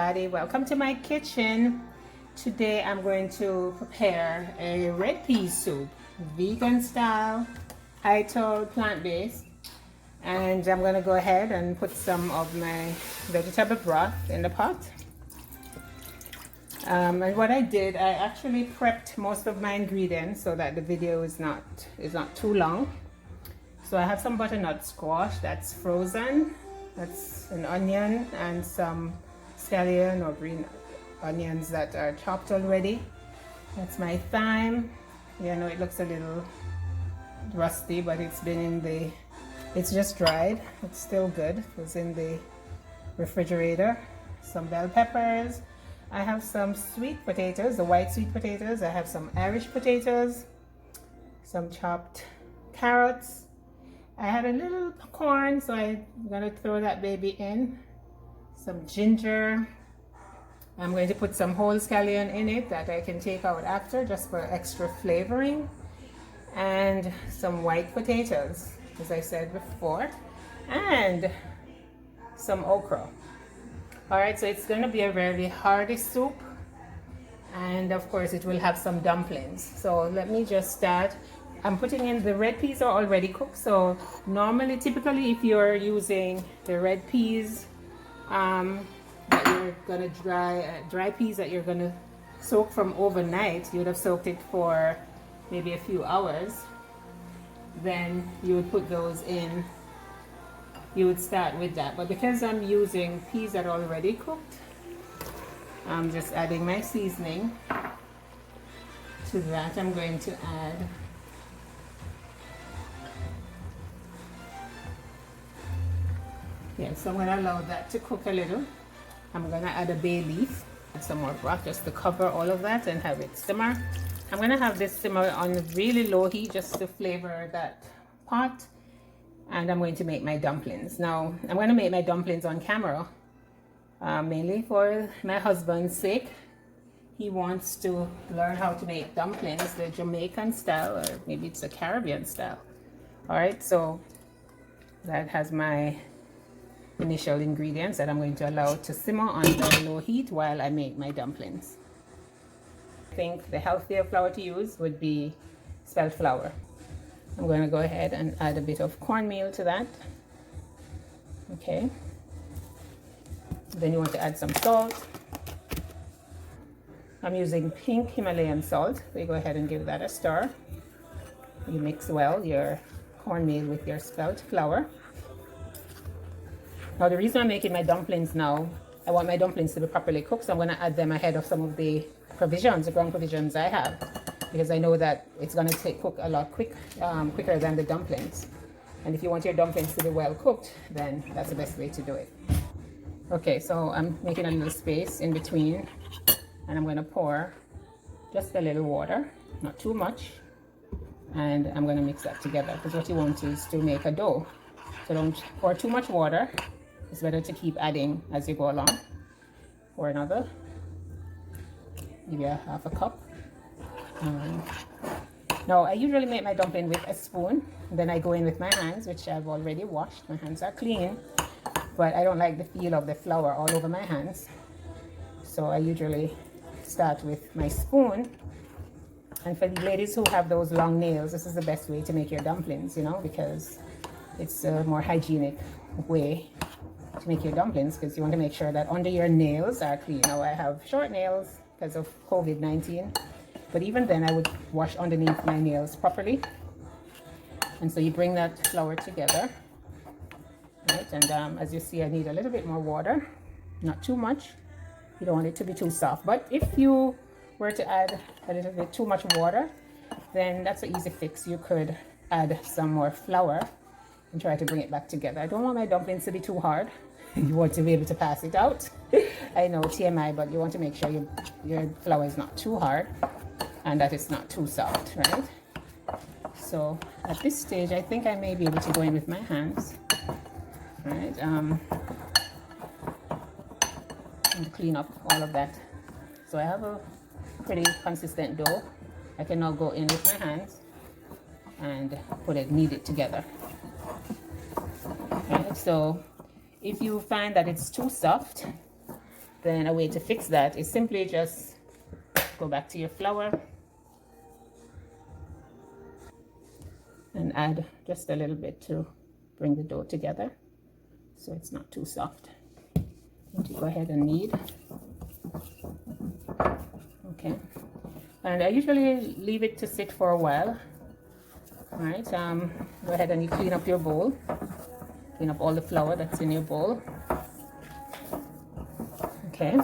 everybody, welcome to my kitchen. Today I'm going to prepare a red pea soup, vegan style, Untitled plant-based, and I'm going to go ahead and put some of my vegetable broth in the pot. And what I did, I actually prepped most of my ingredients so that the video is not too long. So I have some butternut squash that's frozen. That's an onion and some scallion or green onions that are chopped already. That's my thyme. You know, it looks a little rusty, but it's just dried. It's still good. It was in the refrigerator. Some bell peppers. I have some sweet potatoes, the white sweet potatoes. I have some Irish potatoes, some chopped carrots. I had a little corn, so I'm gonna throw that baby in. Some ginger. I'm going to put some whole scallion in it that I can take out after just for extra flavoring. And some white potatoes, as I said before, and some okra. All right, so it's gonna be a very hearty soup. And of course it will have some dumplings. So let me just start. I'm putting in the red peas are already cooked. So normally, typically, if you're using the red peas that you're gonna dry peas that you're gonna soak from overnight, you would have soaked it for maybe a few hours. Then you would put those in. You would start with that. But because I'm using peas that are already cooked, I'm just adding my seasoning to that. I'm going to add so I'm going to allow that to cook a little. I'm going to add a bay leaf, add some more broth just to cover all of that and have it simmer. I'm going to have this simmer on really low heat just to flavor that pot. And I'm going to make my dumplings. Now, I'm going to make my dumplings on camera, mainly for my husband's sake. He wants to learn how to make dumplings the Jamaican style, or maybe it's a Caribbean style. All right, so that has my initial ingredients that I'm going to allow to simmer on the low heat while I make my dumplings. I think the healthier flour to use would be spelt flour. I'm going to go ahead and add a bit of cornmeal to that. Okay. Then you want to add some salt. I'm using pink Himalayan salt. We go ahead and give that a stir. You mix well your cornmeal with your spelt flour. Now the reason I'm making my dumplings now, I want my dumplings to be properly cooked, so I'm going to add them ahead of some of the provisions, the ground provisions I have, because I know that it's going to cook a lot quicker than the dumplings. And if you want your dumplings to be well cooked, then that's the best way to do it. Okay, so I'm making a little space in between, and I'm going to pour just a little water, not too much, and I'm going to mix that together, because what you want is to make a dough. So don't pour too much water. It's better to keep adding as you go along. Pour another, maybe a half a cup. Now I usually make my dumpling with a spoon, then I go in with my hands, which I've already washed. My hands are clean, but I don't like the feel of the flour all over my hands, so I usually start with my spoon. And for the ladies who have those long nails, this is the best way to make your dumplings, you know, because it's a more hygienic way to make your dumplings, because you want to make sure that under your nails are clean. Now I have short nails because of COVID-19, but even then I would wash underneath my nails properly. And so you bring that flour together, right? And as you see, I need a little bit more water, not too much. You don't want it to be too soft, but if you were to add a little bit too much water, then that's an easy fix. You could add some more flour and try to bring it back together. I don't want my dumplings to be too hard. You want to be able to pass it out. I know, TMI, but you want to make sure your flour is not too hard and that it's not too soft, right? So at this stage, I think I may be able to go in with my hands, right? And clean up all of that. So I have a pretty consistent dough. I can now go in with my hands and knead it together. Okay, so if you find that it's too soft, then a way to fix that is simply just go back to your flour and add just a little bit to bring the dough together so it's not too soft. And you go ahead and knead. Okay, and I usually leave it to sit for a while. All right, go ahead and you clean up your bowl. Clean up all the flour that's in your bowl. Okay.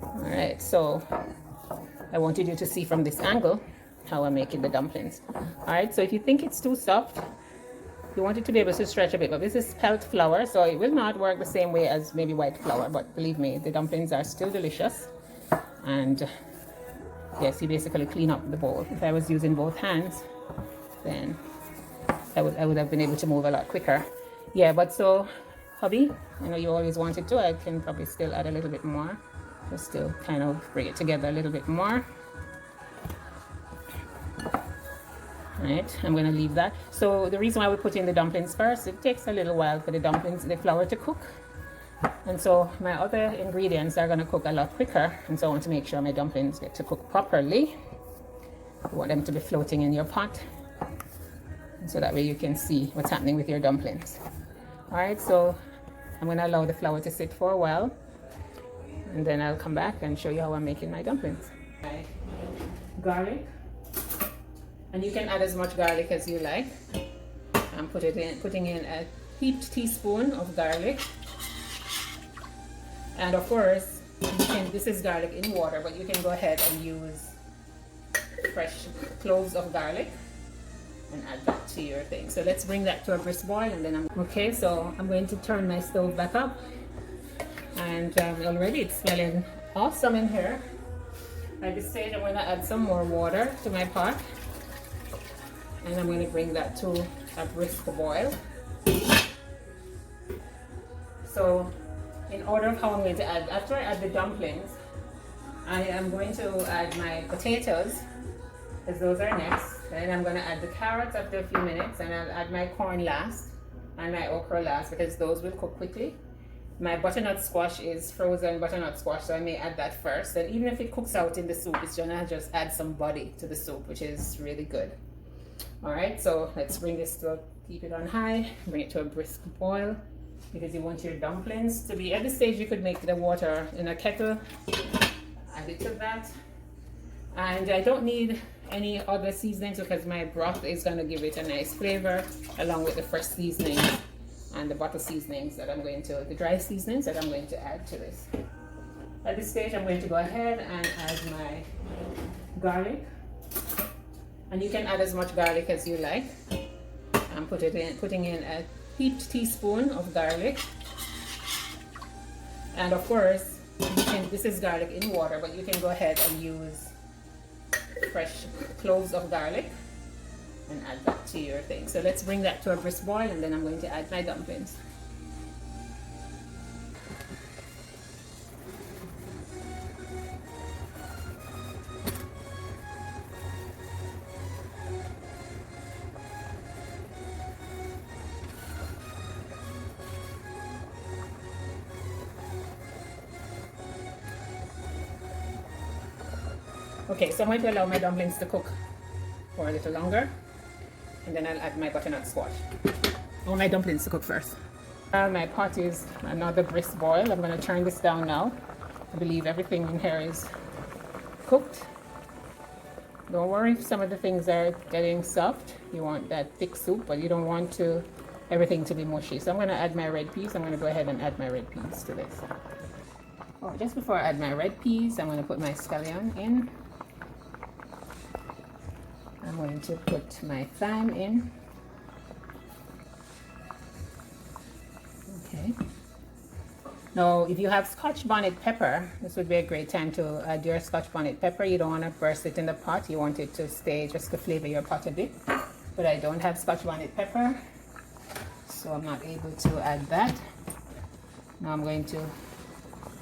All right, so I wanted you to see from this angle how I'm making the dumplings. All right, so if you think it's too soft, you want it to be able to stretch a bit, but this is spelt flour, so it will not work the same way as maybe white flour, but believe me, the dumplings are still delicious. And yes, you basically clean up the bowl. If I was using both hands, then I would have been able to move a lot quicker. Yeah, but so, hubby, I know you always wanted to, I can probably still add a little bit more, just to kind of bring it together a little bit more. Right, I'm going to leave that. So the reason why we put in the dumplings first, it takes a little while for the dumplings, the flour to cook. And so my other ingredients are going to cook a lot quicker. And so I want to make sure my dumplings get to cook properly. I want them to be floating in your pot. And so that way you can see what's happening with your dumplings. All right, so I'm going to allow the flour to sit for a while. And then I'll come back and show you how I'm making my dumplings. Garlic. And you can add as much garlic as you like. I'm putting in a heaped teaspoon of garlic. And of course, this is garlic in water, but you can go ahead and use fresh cloves of garlic and add that to your thing. So let's bring that to a brisk boil, and then okay, so I'm going to turn my stove back up. And already it's smelling awesome in here. At this stage, I'm going to add some more water to my pot. And I'm going to bring that to a brisk boil. So in order of how I'm going to add, after I add the dumplings, I am going to add my potatoes, because those are next. Then I'm going to add the carrots after a few minutes, and I'll add my corn last and my okra last, because those will cook quickly. My butternut squash is frozen butternut squash, so I may add that first. And even if it cooks out in the soup, it's going to just add some body to the soup, which is really good. All right, so let's bring this to keep it on high, bring it to a brisk boil, because you want your dumplings to be, at this stage you could make the water in a kettle, add it to that. And I don't need any other seasonings, because my broth is going to give it a nice flavor, along with the fresh seasonings and the bottle seasonings that I'm going to, the dry seasonings that I'm going to add to this. At this stage, I'm going to go ahead and add my garlic. And you can add as much garlic as you like. I'm putting in a heaped teaspoon of garlic. And of course, this is garlic in water, but you can go ahead and use fresh cloves of garlic and add that to your thing. So let's bring that to a brisk boil, and then I'm going to add my dumplings. Okay, so I'm going to allow my dumplings to cook for a little longer, and then I'll add my butternut squash. I want my dumplings to cook first. My pot is another brisk boil. I'm going to turn this down now. I believe everything in here is cooked. Don't worry if some of the things are getting soft. You want that thick soup, but you don't want everything to be mushy. So I'm going to add my red peas. I'm going to go ahead and add my red peas to this. Oh, just before I add my red peas, I'm going to put my scallion in. I'm going to put my thyme in. Okay. Now, if you have Scotch bonnet pepper, this would be a great time to add your Scotch bonnet pepper. You don't want to burst it in the pot. You want it to stay just to flavor your pot a bit. But I don't have Scotch bonnet pepper, so I'm not able to add that. Now I'm going to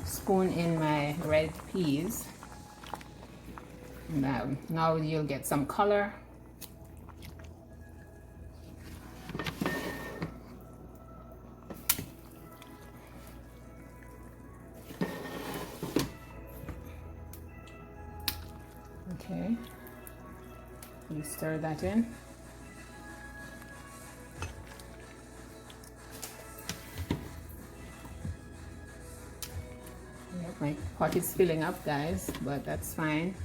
spoon in my red peas. Now you'll get some color. Okay, you stir that in. Yep, my pot is filling up, guys, but that's fine.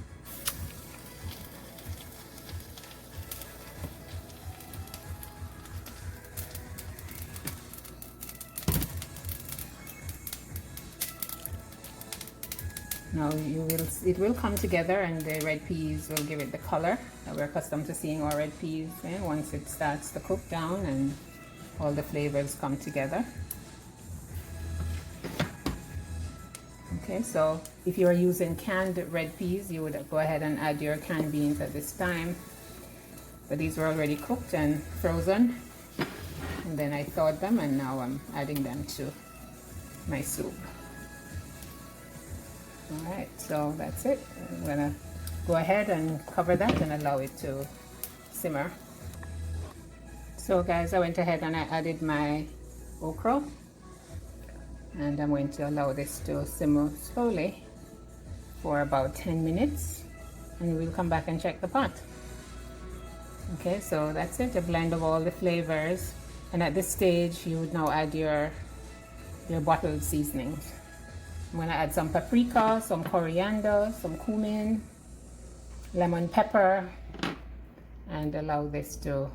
Now it will come together, and the red peas will give it the color that we're accustomed to seeing our red peas once it starts to cook down and all the flavors come together. Okay, so if you are using canned red peas, you would go ahead and add your canned beans at this time. But these were already cooked and frozen, and then I thawed them, and now I'm adding them to my soup. Alright, so that's it. I'm gonna go ahead and cover that and allow it to simmer. So guys, I went ahead and I added my okra, and I'm going to allow this to simmer slowly for about 10 minutes, and we'll come back and check the pot. Okay, so that's it, a blend of all the flavors, and at this stage you would now add your bottled seasonings. I'm going to add some paprika, some coriander, some cumin, lemon pepper, and allow this to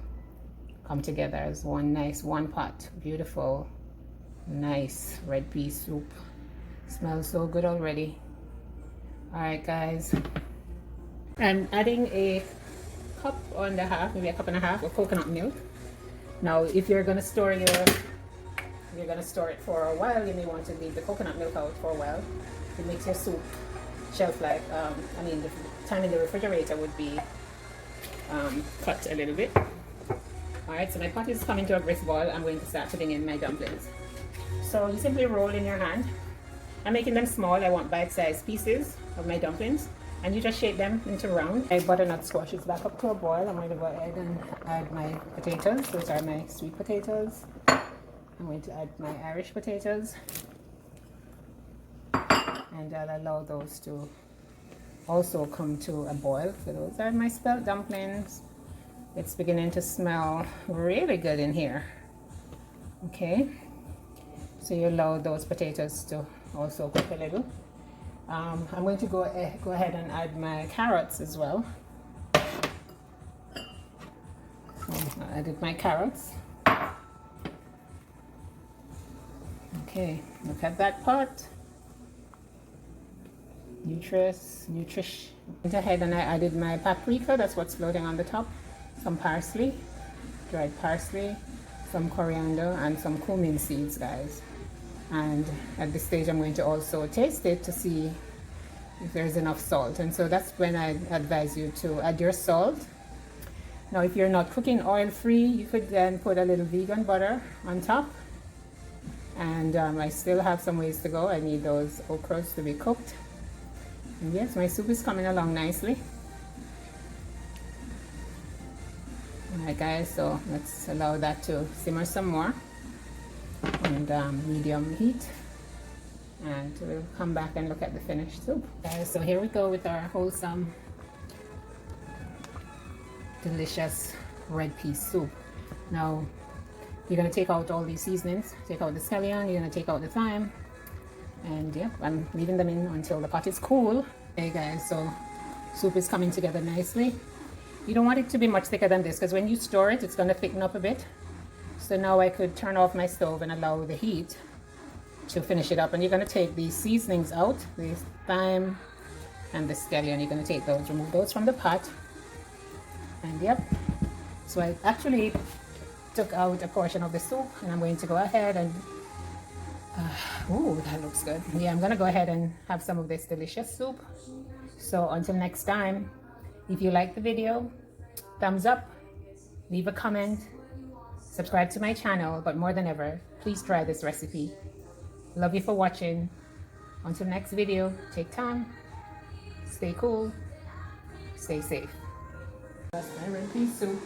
come together as one nice one pot. Beautiful, nice red pea soup. Smells so good already. Alright guys, I'm adding a cup and a half, maybe a cup and a half of coconut milk. Now if you're going to store it for a while, you may want to leave the coconut milk out for a while. It makes your soup shelf life, the time in the refrigerator would be cut a little bit. Alright, so my pot is coming to a brisk boil. I'm going to start putting in my dumplings. So you simply roll in your hand. I'm making them small. I want bite-sized pieces of my dumplings, and you just shape them into round. My butternut squash is back up to a boil. I'm going to go ahead and add my potatoes. Those are my sweet potatoes. I'm going to add my Irish potatoes, and I'll allow those to also come to a boil. So those are my spelt dumplings. It's beginning to smell really good in here. Okay, so you allow those potatoes to also cook a little. I'm going to go ahead and add my carrots as well. So I added my carrots. Okay, look at that pot. Nutrish. Went ahead and I added my paprika, that's what's floating on the top. Some parsley, dried parsley, some coriander, and some cumin seeds, guys. And at this stage I'm going to also taste it to see if there's enough salt. And so that's when I advise you to add your salt. Now if you're not cooking oil free, you could then put a little vegan butter on top. And I still have some ways to go. I need those okras to be cooked. And yes, my soup is coming along nicely. Alright guys, so let's allow that to simmer some more on medium heat, and we'll come back and look at the finished soup. Guys, so here we go with our wholesome, delicious red pea soup. Now you're going to take out all these seasonings, take out the scallion, you're going to take out the thyme, and yep, I'm leaving them in until the pot is cool. Okay guys, so soup is coming together nicely. You don't want it to be much thicker than this, because when you store it, it's going to thicken up a bit. So now I could turn off my stove and allow the heat to finish it up. And you're going to take these seasonings out, the thyme and the scallion. You're going to take those, remove those from the pot. And yep, so I actually took out a portion of the soup, and I'm going to go ahead and ooh, that looks good. Yeah, I'm gonna go ahead and have some of this delicious soup. So until next time, if you like the video, thumbs up, leave a comment, subscribe to my channel, but more than ever, please try this recipe. Love you for watching. Until next video, take time, stay cool, stay safe. That's my red pea soup.